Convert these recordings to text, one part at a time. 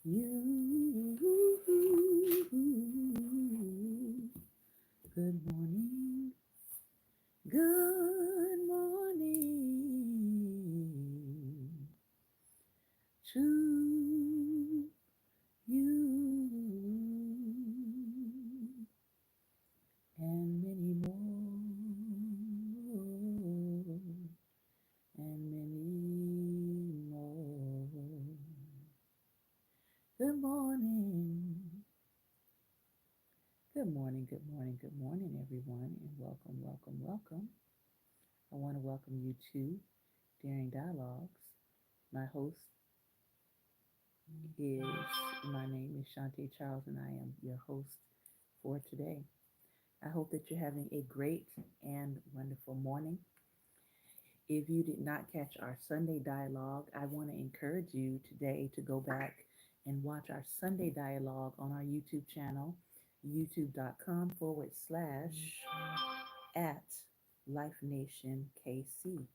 You. Good morning. Good morning to you and many more and many more. Good morning. Good morning, good morning, good morning, everyone, and welcome, welcome, welcome. I want to welcome you to Daring Dialogues. My host is, my name is Shantae Charles, and I am your host for today. I hope that you're having a great and wonderful morning. If you did not catch our Sunday dialogue, I want to encourage you today to go back and watch our Sunday dialogue on our YouTube channel, youtube.com/@ Life Nation KC,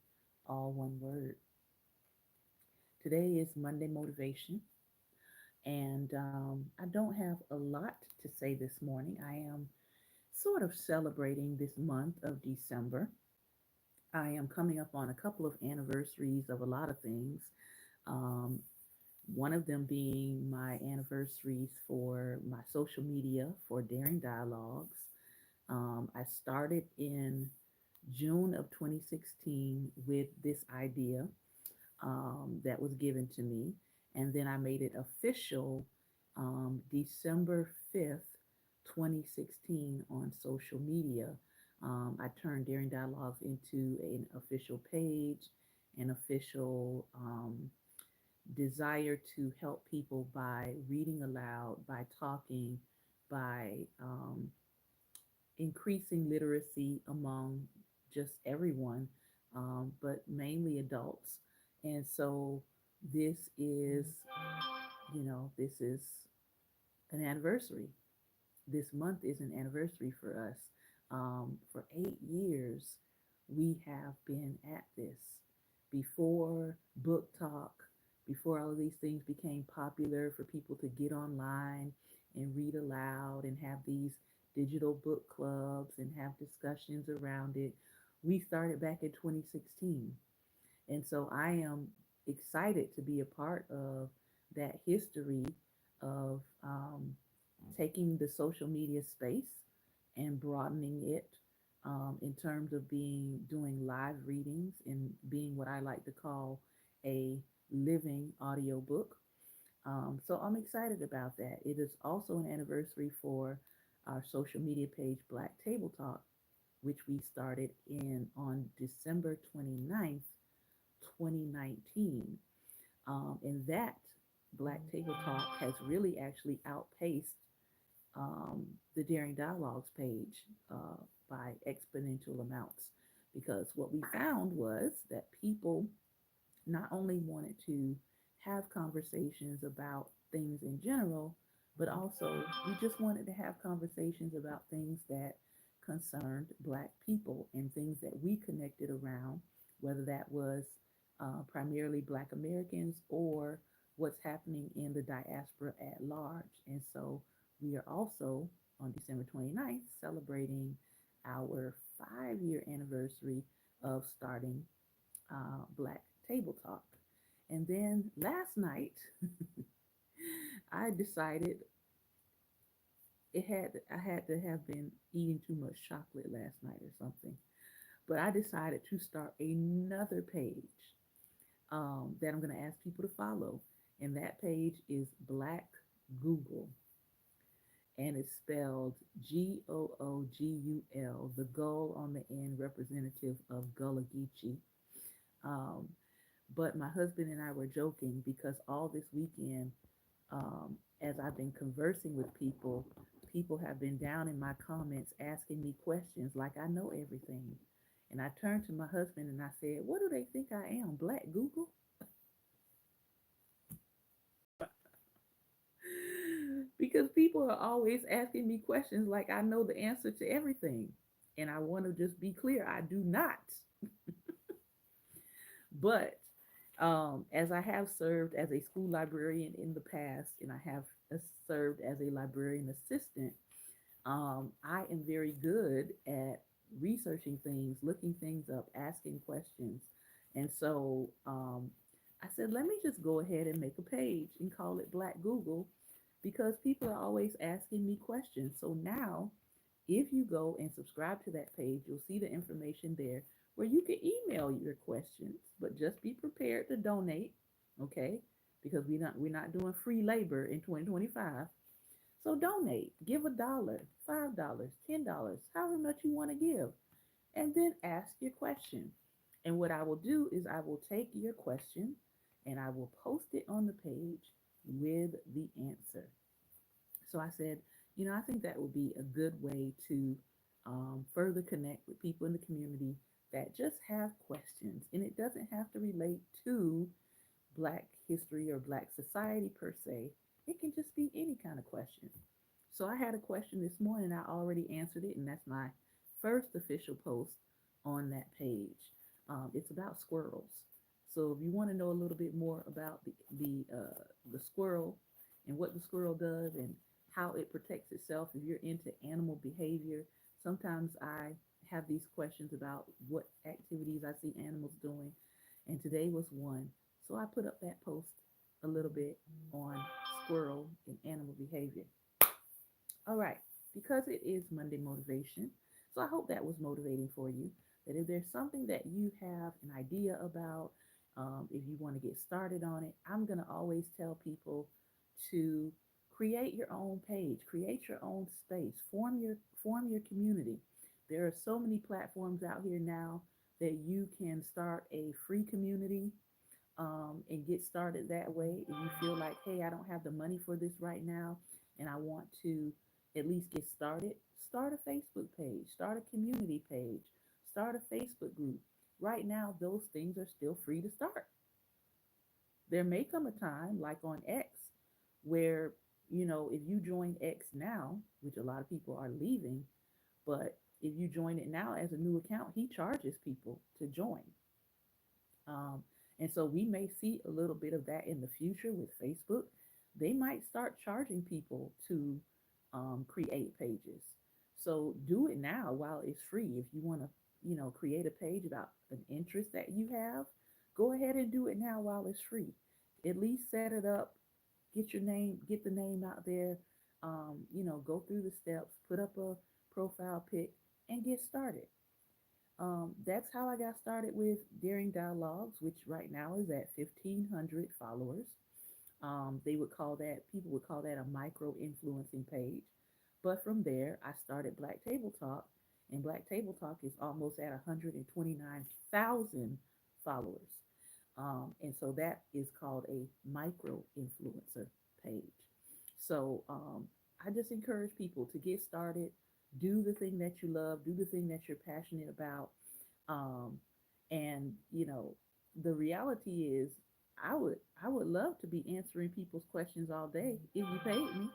all one word. Today is Monday Motivation, and I don't have a lot to say this morning. I am sort of celebrating this month of December. I am coming up on a couple of anniversaries of a lot of things. Um, one of them being my anniversaries for my social media for Daring Dialogues. I started in June of 2016 with this idea that was given to me. And then I made it official December 5th, 2016 on social media. I turned Daring Dialogues into an official page, an official desire to help people by reading aloud, by talking, by increasing literacy among just everyone, but mainly adults. And so this is, this is an anniversary. This month is an anniversary for us. For 8 years, we have been at this. Before book talk, before all of these things became popular for people to get online and read aloud and have these digital book clubs and have discussions around it, we started back in 2016. And so I am excited to be a part of that history of taking the social media space and broadening it in terms of doing live readings and being what I like to call a living audiobook. So I'm excited about that. It is also an anniversary for our social media page, Black Table Talk, which we started in on December 29th, 2019. And that Black Table Talk has really actually outpaced the Daring Dialogues page by exponential amounts because what we found was that people not only wanted to have conversations about things in general, but also we just wanted to have conversations about things that concerned Black people and things that we connected around, whether that was primarily Black Americans or what's happening in the diaspora at large. And so we are also on December 29th celebrating our 5 year anniversary of starting Black Table Talk. And then last night, I decided I had to have been eating too much chocolate last night or something. But I decided to start another page that I'm going to ask people to follow. And that page is Black Google. And it's spelled Googul, the gull on the end, representative of Gullah Geechee. Um, but my husband and I were joking because all this weekend, as I've been conversing with people, people have been down in my comments asking me questions like I know everything. And I turned to my husband and I said, "What do they think I am, Black Google?" Because people are always asking me questions like I know the answer to everything. And I want to just be clear, I do not. But As I have served as a school librarian in the past, and I have served as a librarian assistant, I am very good at researching things, looking things up, asking questions. And so I said, let me just go ahead and make a page and call it Black Google because people are always asking me questions. So now, if you go and subscribe to that page, you'll see the information there where you can email your questions, but just be prepared to donate, okay? Because we're not doing free labor in 2025. So donate, give $1, $5, $10, however much you want to give, and then ask your question. And what I will do is I will take your question and I will post it on the page with the answer. So I said, I think that would be a good way to further connect with people in the community that just have questions. And it doesn't have to relate to Black history or Black society per se. It can just be any kind of question. So I had a question this morning. I already answered it, and that's my first official post on that page. It's about squirrels. So if you want to know a little bit more about the squirrel and what the squirrel does and how it protects itself, if you're into animal behavior, sometimes I have these questions about what activities I see animals doing, and today was one. So I put up that post a little bit on squirrel and animal behavior. All right, because it is Monday motivation, so I hope that was motivating for you. That if there's something that you have an idea about, if you want to get started on it, I'm gonna always tell people to create your own page, create your own space, form your community. There are so many platforms out here now that you can start a free community and get started that way. If you feel like, hey, I don't have the money for this right now, and I want to at least get started, start a Facebook page, start a community page, start a Facebook group. Right now, those things are still free to start. There may come a time, like on X, where, if you join X now, which a lot of people are leaving, but if you join it now as a new account, he charges people to join. Um, and so we may see a little bit of that in the future with Facebook. They might start charging people to create pages. So do it now while it's free. If you want to, create a page about an interest that you have, go ahead and do it now while it's free. At least set it up, get the name out there, go through the steps, put up a profile pic, and get started. That's how I got started with Daring Dialogues, which right now is at 1,500 followers. People would call that a micro influencing page. But from there, I started Black Table Talk, and Black Table Talk is almost at 129,000 followers. And so that is called a micro influencer page. So I just encourage people to get started, do the thing that you love, do the thing that you're passionate about. Um, and the reality is, I would love to be answering people's questions all day if you paid me,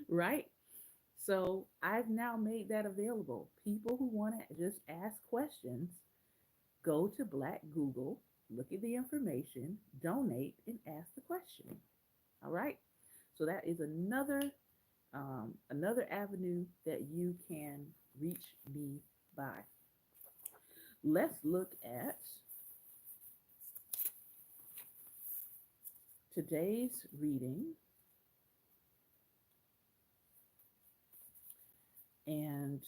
right? So I've now made that available. People who want to just ask questions, go to Black Google, look at the information, donate, and ask the question. All right. So that is another avenue that you can reach me by. Let's look at today's reading, and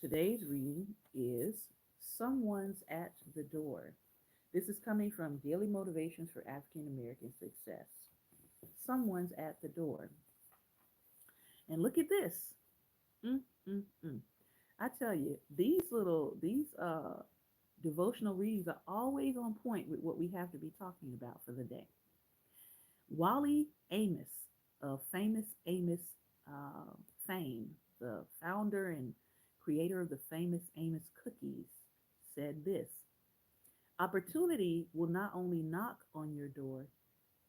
today's reading is Someone's at the Door. This is coming from Daily Motivations for African American Success. Someone's at the door. And look at this. Mm, mm, mm. I tell you, these devotional readings are always on point with what we have to be talking about for the day. Wally Amos of famous Amos uh, fame, the founder and creator of the famous Amos cookies, said this: opportunity will not only knock on your door,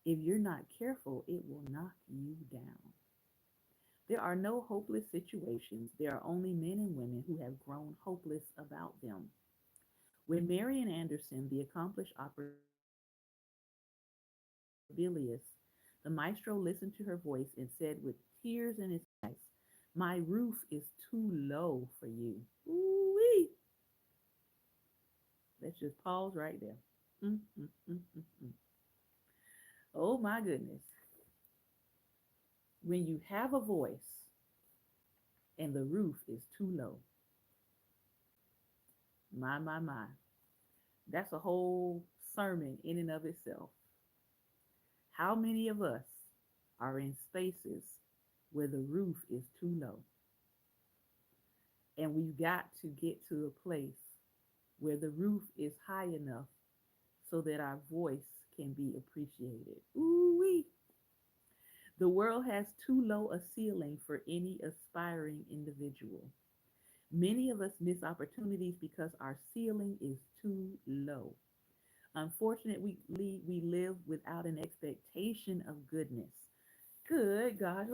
if you're not careful, it will knock you down. There are no hopeless situations. There are only men and women who have grown hopeless about them. When Marian Anderson, the accomplished opera Bilious, the maestro listened to her voice and said with tears in his eyes, "My roof is too low for you." Ooh-wee. Let's just pause right there. Mm, mm, mm, mm, mm. Oh my goodness. When you have a voice and the roof is too low, my. That's a whole sermon in and of itself. How many of us are in spaces where the roof is too low? And we've got to get to a place where the roof is high enough so that our voice can be appreciated. Ooh wee. The world has too low a ceiling for any aspiring individual. Many of us miss opportunities because our ceiling is too low. Unfortunately, we live without an expectation of goodness. Good God.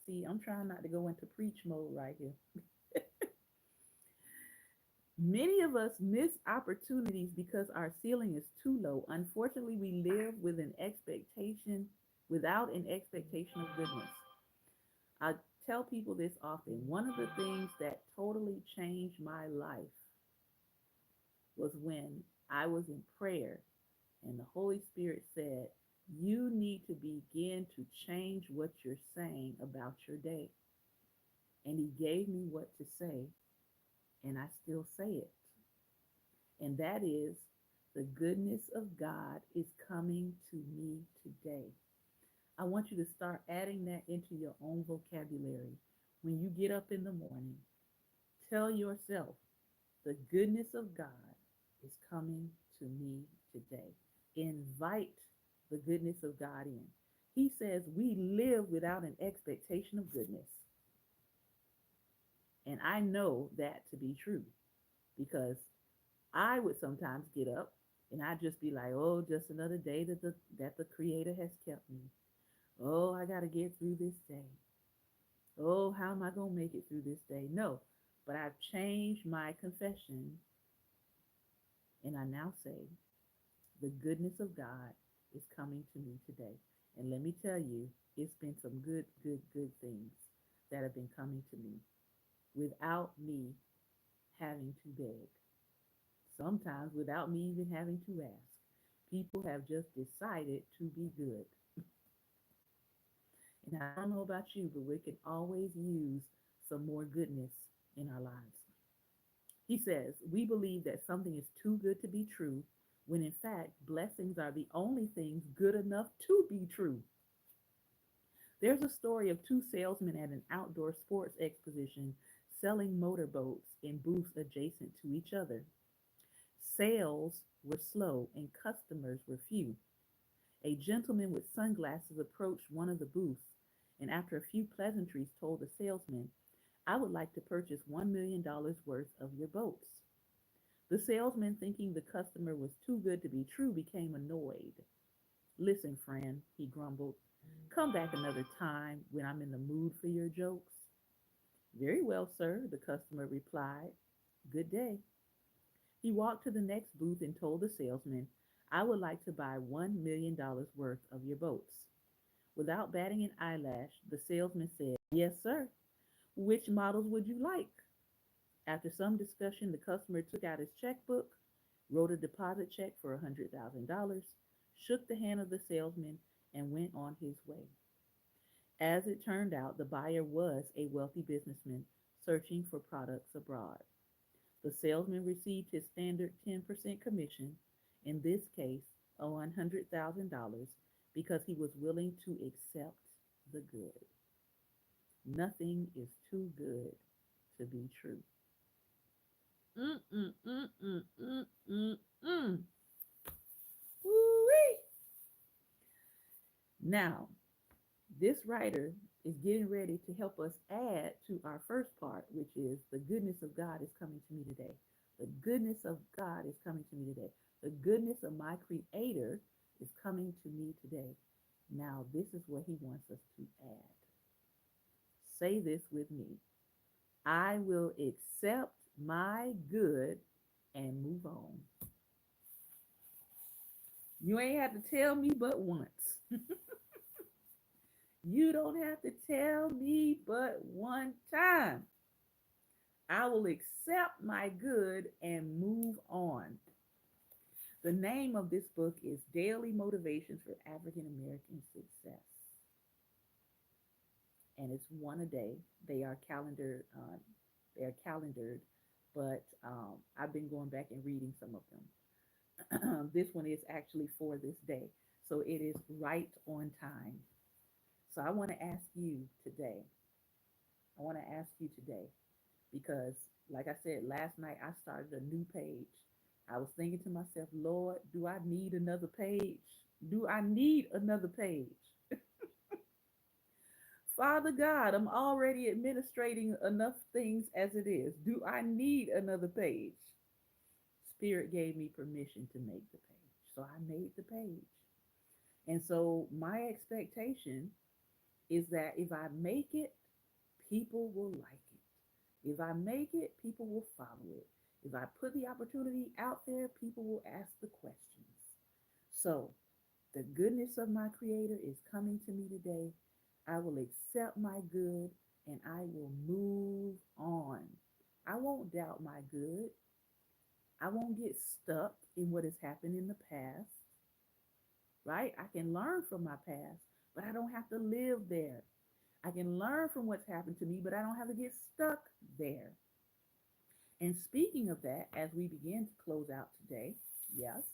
See, I'm trying not to go into preach mode right here. Many of us miss opportunities because our ceiling is too low. Unfortunately, we live with an expectation, without an expectation of goodness. I tell people this often. One of the things that totally changed my life was when I was in prayer and the Holy Spirit said, "You need to begin to change what you're saying about your day." And He gave me what to say, and I still say it. And that is, the goodness of God is coming to me today. I want you to start adding that into your own vocabulary. When you get up in the morning, tell yourself, the goodness of God is coming to me today. Invite the goodness of God in. He says we live without an expectation of goodness. And I know that to be true because I would sometimes get up and I'd just be like, "Oh, just another day that the Creator has kept me. Oh, I got to get through this day. Oh, how am I going to make it through this day?" No, but I've changed my confession and I now say, the goodness of God is coming to me today. And let me tell you, it's been some good things that have been coming to me without me having to beg. Sometimes without me even having to ask. People have just decided to be good. And I don't know about you, but we can always use some more goodness in our lives. He says, we believe that something is too good to be true, when in fact, blessings are the only things good enough to be true. There's a story of two salesmen at an outdoor sports exposition selling motorboats in booths adjacent to each other. Sales were slow and customers were few. A gentleman with sunglasses approached one of the booths and, after a few pleasantries, told the salesman, "I would like to purchase $1 million worth of your boats." The salesman, thinking the customer was too good to be true, became annoyed. "Listen, friend," he grumbled, "come back another time when I'm in the mood for your jokes." "Very well, sir," the customer replied. "Good day." He walked to the next booth and told the salesman, "I would like to buy $1 million worth of your boats." Without batting an eyelash, the salesman said, "Yes, sir. Which models would you like?" After some discussion, the customer took out his checkbook, wrote a deposit check for $100,000, shook the hand of the salesman, and went on his way. As it turned out, the buyer was a wealthy businessman searching for products abroad. The salesman received his standard 10% commission, in this case, $100,000, because he was willing to accept the good. Nothing is too good to be true. Mm, mm, mm, mm, mm, mm, mm. Woo-wee. Now, this writer is getting ready to help us add to our first part, which is the goodness of God is coming to me today. The goodness of God is coming to me today. The goodness of my Creator is coming to me today. Now, this is what he wants us to add. Say this with me. I will accept my good and move on. You ain't have to tell me but once. You don't have to tell me but one time. I will accept my good and move on. The name of this book is Daily Motivations for African American Success, and it's one a day. They are calendar. They are calendared, but I've been going back and reading some of them. This one is actually for this day, so it is right on time. So I want to ask you today. I want to ask you today because, like I said last night, I started a new page. I was thinking to myself, Lord, do I need another page? Do I need another page? Father God, I'm already administrating enough things as it is. Do I need another page? Spirit gave me permission to make the page. So I made the page. And so my expectation is that if I make it, people will like it. If I make it, people will follow it. If I put the opportunity out there, people will ask the questions. So the goodness of my Creator is coming to me today. I will accept my good and I will move on. I won't doubt my good. I won't get stuck in what has happened in the past, right? I can learn from my past, but I don't have to live there. I can learn from what's happened to me, but I don't have to get stuck there. And speaking of that, as we begin to close out today, yes,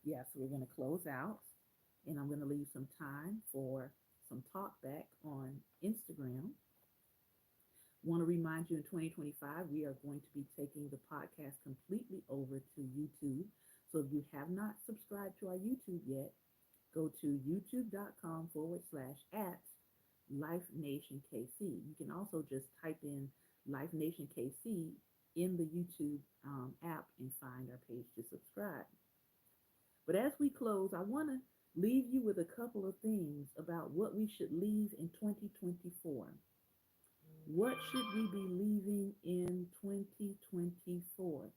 yes, we're going to close out and I'm going to leave some time for some talk back on Instagram. Want to remind you in 2025, we are going to be taking the podcast completely over to YouTube. So if you have not subscribed to our YouTube yet, go to youtube.com/at Life Nation KC. You can also just type in Life Nation KC in the YouTube app and find our page to subscribe. But as we close, I want to leave you with a couple of things about what we should leave in 2024. What should we be leaving in 2024?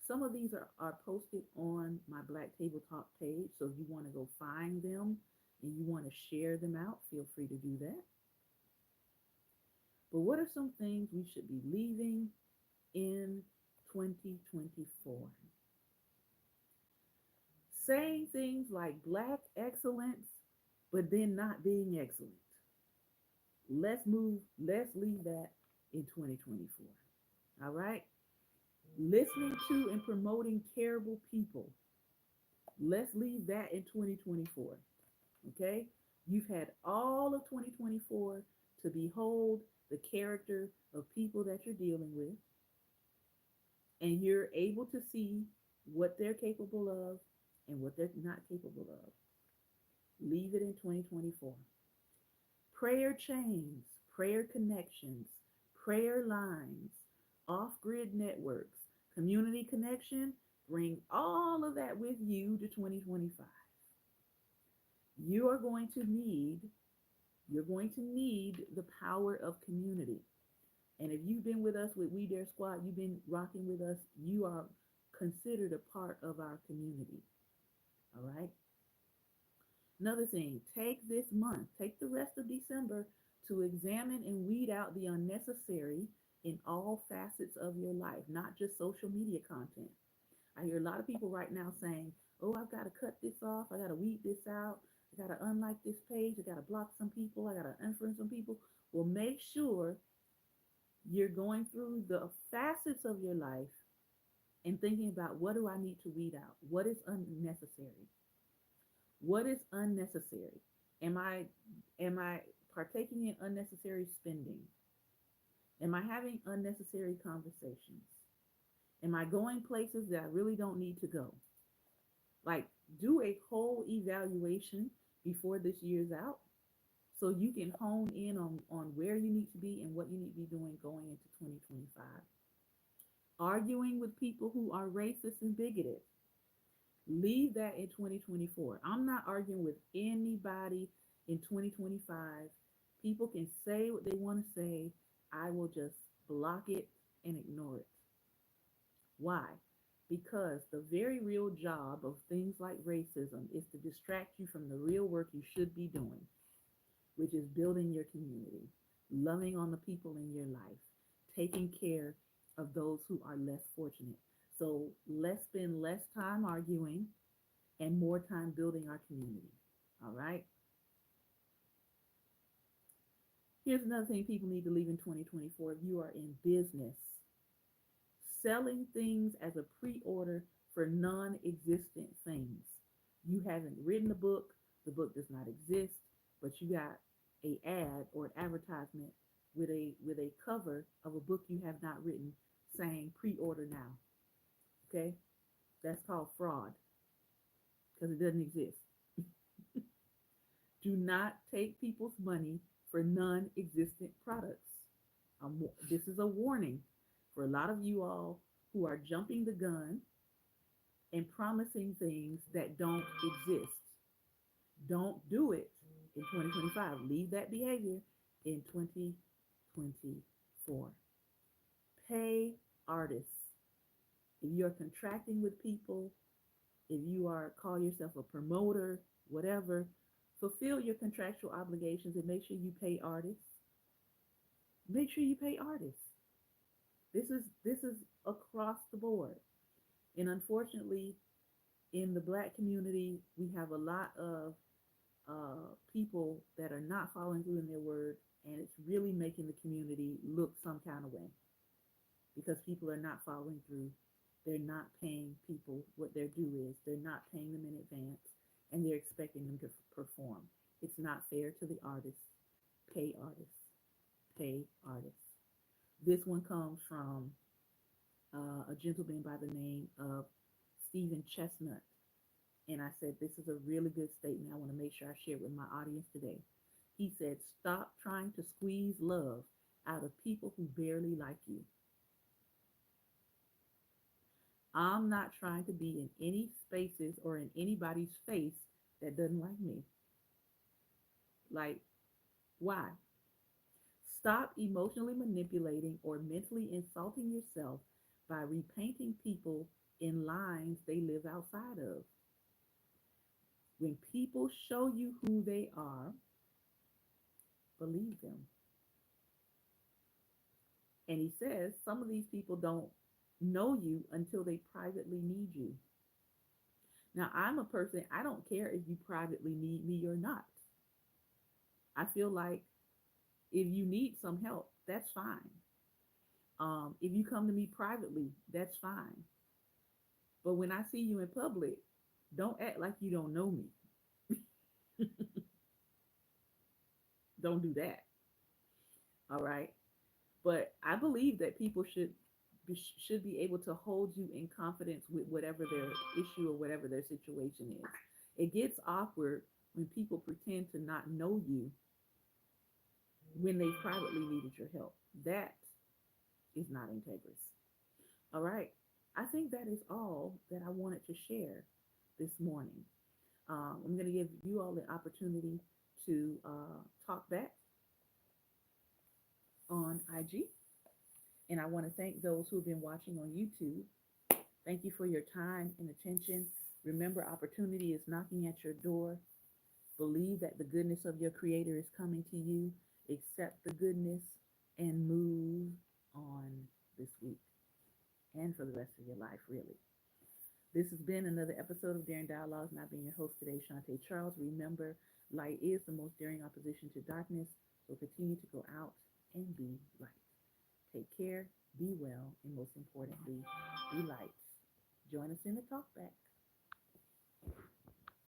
Some of these are posted on my Black Table Talk page, so if you want to go find them and you want to share them out, feel free to do that. But what are some things we should be leaving in 2024? Saying things like Black excellence, but then not being excellent. Let's leave that in 2024. All right? Listening to and promoting terrible people. Let's leave that in 2024. Okay? You've had all of 2024 to behold the character of people that you're dealing with, and you're able to see what they're capable of and what they're not capable of. Leave it in 2024. Prayer chains, prayer connections, prayer lines, off grid networks, community connection, bring all of that with you to 2025. You are going to need, you're going to need the power of community. And if you've been with us with We Dare Squad, you've been rocking with us, you are considered a part of our community. All right. Another thing, take this month, take the rest of December to examine and weed out the unnecessary in all facets of your life, not just social media content. I hear a lot of people right now saying, oh, I've got to cut this off. I got to weed this out. I got to unlike this page. I got to block some people. I got to unfriend some people. Well, make sure you're going through the facets of your life and thinking about what do I need to weed out? What is unnecessary? What is unnecessary? Am I partaking in unnecessary spending? Am I having unnecessary conversations? Am I going places that I really don't need to go? Like, do a whole evaluation before this year's out so you can hone in on where you need to be and what you need to be doing going into 2025. Arguing with people who are racist and bigoted. Leave that in 2024. I'm not arguing with anybody in 2025. People can say what they want to say. I will just block it and ignore it. Why? because the very real job of things like racism is to distract you from the real work you should be doing, which is building your community, loving on the people in your life, taking care of those who are less fortunate. So let's spend less time arguing and more time building our community. All right. Here's another thing people need to leave in 2024. If you are in business, selling things as a pre order for non existent things. You haven't written the book does not exist, but you got a ad or an advertisement with a cover of a book you have not written saying pre order now. Okay? That's called fraud because it doesn't exist. Do not take people's money for non existent products. This is a warning for a lot of you all who are jumping the gun and promising things that don't exist. Don't do it in 2025. Leave that behavior in 2024. Pay artists. If you're contracting with people, if you are call yourself a promoter, whatever, fulfill your contractual obligations and make sure you pay artists. Make sure you pay artists. This is across the board. And unfortunately, in the black community, we have a lot of people that are not following through in their word, and it's really making the community look some kind of way because people are not following through. They're not paying people what their due is. They're not paying them in advance, and they're expecting them to perform. It's not fair to the artists. Pay artists. Pay artists. This one comes from a gentleman by the name of Stephen Chestnut. And I said, this is a really good statement. I want to make sure I share it with my audience today. He said, stop trying to squeeze love out of people who barely like you. I'm not trying to be in any spaces or in anybody's face that doesn't like me. Like, why? Stop emotionally manipulating or mentally insulting yourself by repainting people in lines they live outside of. When people show you who they are, believe them. And he says some of these people don't know you until they privately need you. Now, I'm a person, I don't care if you privately need me or not. I feel like if you need some help, that's fine. If you come to me privately, that's fine. But when I see you in public, don't act like you don't know me. Don't do that. All right. But I believe that people should be able to hold you in confidence with whatever their issue or whatever their situation is. It gets awkward when people pretend to not know you when they privately needed your help. That is not integrous. All right. I think that is all that I wanted to share this morning. I'm going to give you all the opportunity to talk back on IG. And I want to thank those who have been watching on YouTube. Thank you for your time and attention. Remember, opportunity is knocking at your door. Believe that the goodness of your Creator is coming to you. Accept the goodness and move on this week and for the rest of your life, really. This has been another episode of Daring Dialogues, and I've been your host today, Shantae Charles. Remember, light is the most daring opposition to darkness, so continue to go out and be light. Take care, be well, and most importantly, be light. Join us in the talk back.